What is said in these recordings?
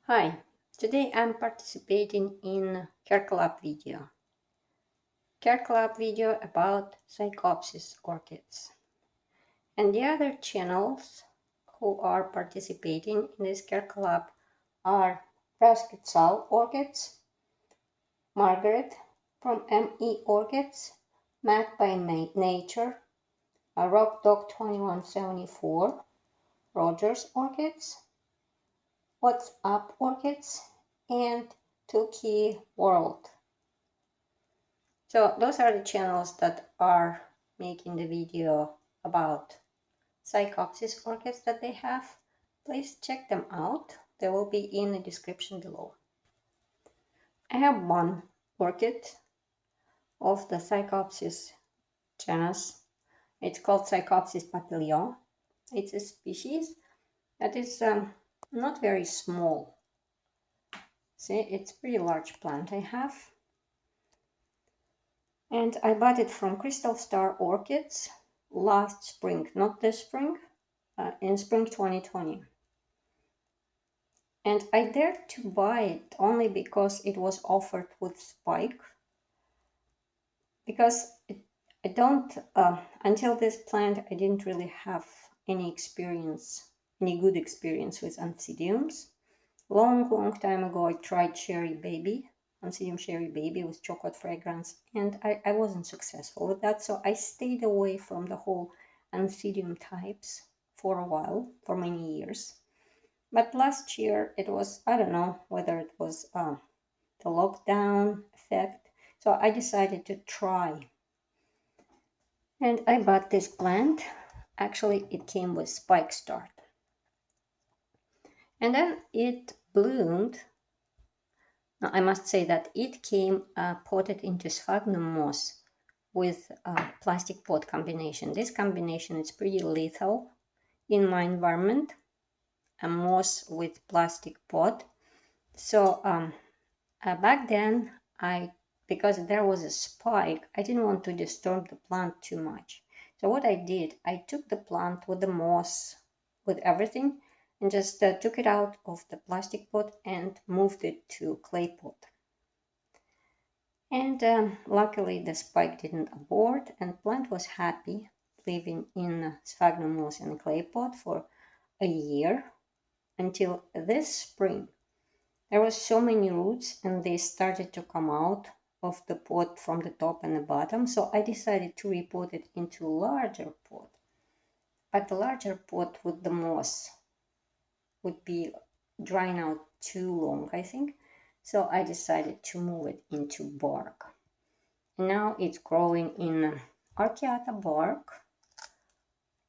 Hi, today I'm participating in Care Club video. Care Club video about Psychopsis orchids. And the other channels who are participating in this Care Club are Raskutsal orchids, Margaret from ME Orchids, Matt by Nature, Rock Dog 2174, Rogers Orchids, What's Up Orchids, and Tuki World. So those are the channels that are making the video about Psychopsis orchids that they have. Please check them out. They will be in the description below. I have one orchid of the Psychopsis genus. It's called Psychopsis papilio. It's a species that is not very small. See, it's a pretty large plant I have. And I bought it from Crystal Star Orchids last spring, not this spring, in spring 2020. And I dared to buy it only because it was offered with spike. Because I don't, until this plant, I didn't really have any good experience with Oncidiums. Long time ago, I tried Cherry Baby, Oncidium Cherry Baby with chocolate fragrance, and I wasn't successful with that. So I stayed away from the whole Oncidium types for a while, for many years. But last year it was, I don't know whether it was the lockdown effect. So I decided to try. And I bought this plant. Actually, it came with spike start. And then it bloomed. Now, I must say that it came potted into sphagnum moss with a plastic pot combination. This combination is pretty lethal in my environment. A moss with plastic pot. So back then, because there was a spike, I didn't want to disturb the plant too much. So what I did, I took the plant with the moss, with everything, and just took it out of the plastic pot and moved it to clay pot. And luckily the spike didn't abort, and plant was happy living in sphagnum moss and clay pot for a year until this spring. There was so many roots and they started to come out of the pot from the top and the bottom. So I decided to repot it into a larger pot. But the larger pot with the moss would be drying out too long, I think. So I decided to move it into bark. And now it's growing in archaeata bark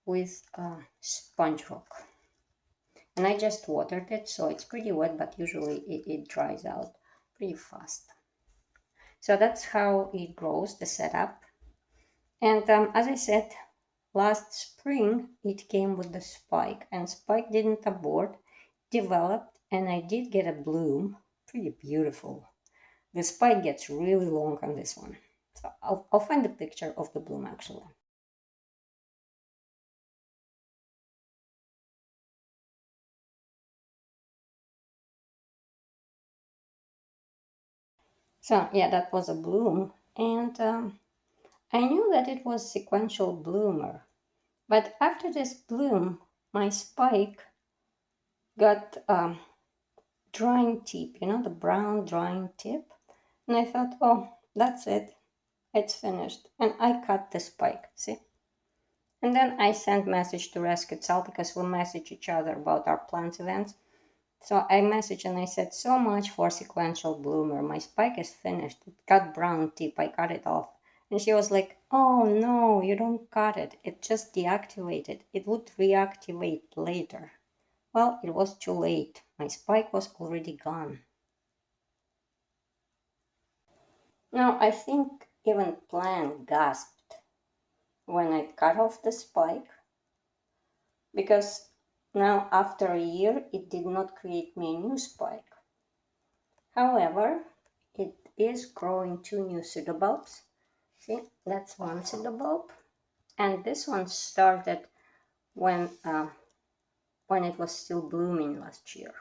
with sponge rock. And I just watered it, so it's pretty wet, but usually it dries out pretty fast. So that's how it grows, the setup. And as I said, last spring it came with the spike, and spike didn't abort, developed, and I did get a bloom. Pretty beautiful. The spike gets really long on this one. So I'll find a picture of the bloom actually. So yeah, that was a bloom, and I knew that it was sequential bloomer, but after this bloom, my spike got drying tip, the brown drying tip, and I thought, oh, that's it, it's finished, and I cut the spike, see? And then I sent message to Raskutsal because we message each other about our plants events. So I messaged and I said, so much for sequential bloomer. My spike is finished. It got brown tip. I cut it off. And she was like, oh no, you don't cut it. It just deactivated. It would reactivate later. Well, it was too late. My spike was already gone. Now I think even plant gasped when I cut off the spike, because now after a year it did not create me a new spike. However, it is growing two new pseudobulbs. See, that's one pseudobulb, and this one started when it was still blooming last year.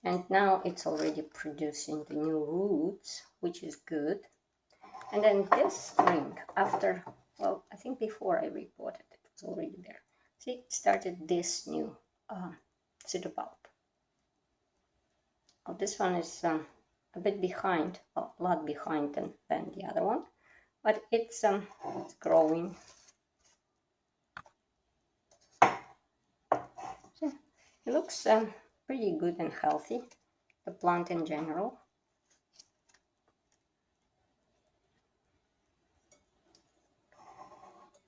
And now it's already producing the new roots, which is good. And then this spring, after, well, I think before I reported it was already there. See, it started this new pseudobulb. Oh, this one is a bit behind, a lot behind than the other one, but it's growing. So it looks pretty good and healthy, the plant in general.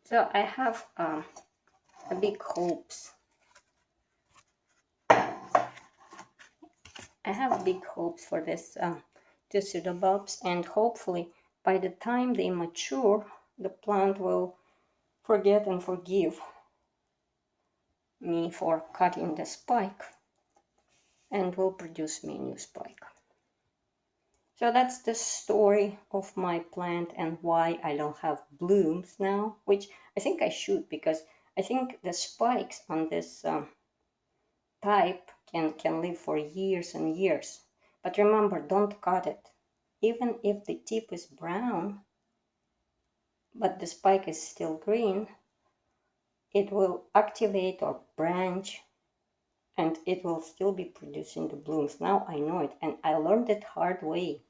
So I have a big hopes. I have big hopes for this two pseudobulbs, and hopefully by the time they mature, the plant will forget and forgive me for cutting the spike and will produce me a new spike. So that's the story of my plant and why I don't have blooms now, which I think I should, because I think the spikes on this type can live for years and years. But remember, don't cut it. Even if the tip is brown, but the spike is still green, it will activate or branch and it will still be producing the blooms. Now I know it, and I learned it hard way.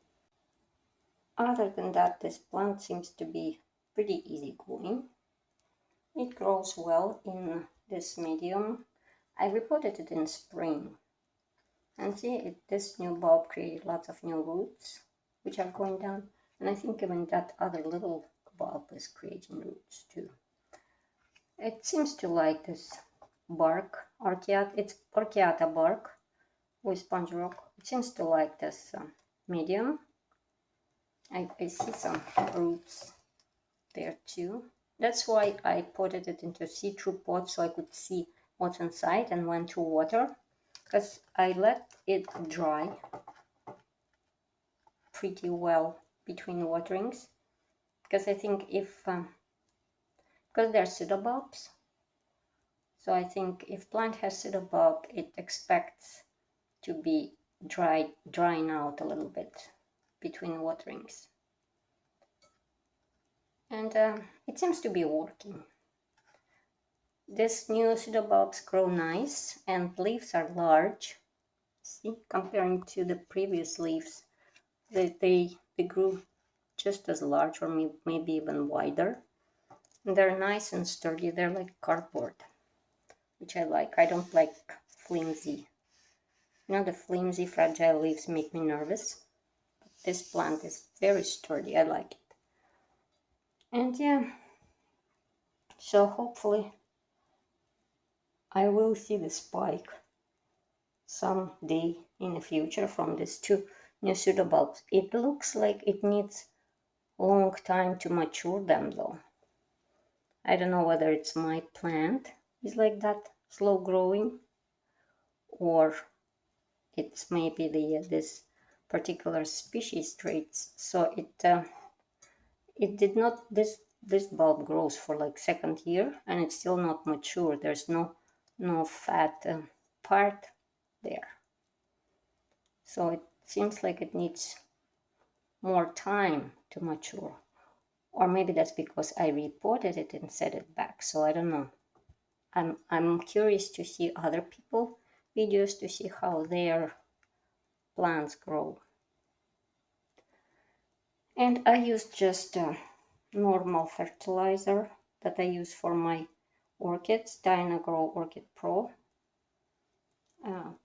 Other than that, this plant seems to be pretty easygoing. It grows well in this medium. I repotted it in spring. And see, this new bulb created lots of new roots, which are going down. And I think even that other little bulb is creating roots too. It seems to like this bark, it's orchiata bark with sponge rock. It seems to like this medium. I see some roots there too. That's why I potted it into a see-through pot so I could see what's inside and went to water, because I let it dry pretty well between waterings, because I think if because they're pseudobulbs, so I think if plant has pseudobulb, it expects to be drying out a little bit between waterings, and it seems to be working. This new pseudobulbs grow nice and leaves are large. See, comparing to the previous leaves, they grew just as large or maybe even wider. And they're nice and sturdy. They're like cardboard, which I like. I don't like flimsy. You know, the flimsy, fragile leaves make me nervous. But this plant is very sturdy. I like it. And yeah, so hopefully I will see the spike someday in the future from these two new pseudobulbs. It looks like it needs a long time to mature them though. I don't know whether it's my plant is like that, slow growing, or it's maybe this particular species traits. So it did not, this bulb grows for like second year and it's still not mature. There's no fat part there. So it seems like it needs more time to mature. Or maybe that's because I repotted it and set it back. So I don't know. I'm curious to see other people videos to see how their plants grow. And I used just normal fertilizer that I use for my orchids, Dynagrow Orchid Pro.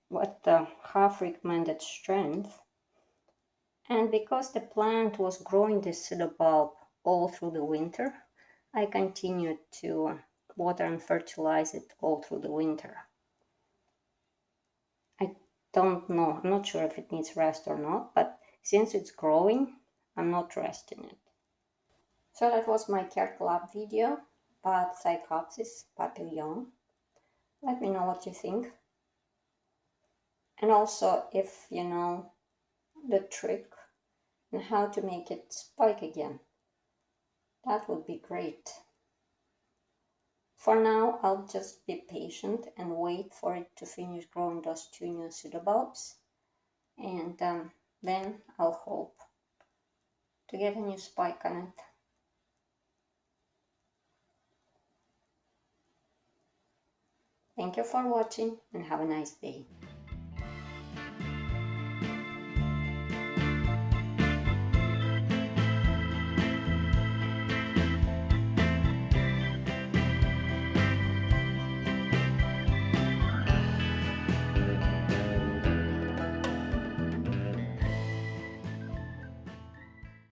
What half recommended strength. And because the plant was growing this pseudobulb all through the winter, I continued to water and fertilize it all through the winter. I don't know, I'm not sure if it needs rest or not, but since it's growing, I'm not resting it. So that was my care collab video about Psychopsis papilio. Let me know what you think. And also if you know the trick and how to make it spike again. That would be great. For now, I'll just be patient and wait for it to finish growing those two new pseudobulbs. and then I'll hope to get a new spike on it. Thank you for watching and have a nice day.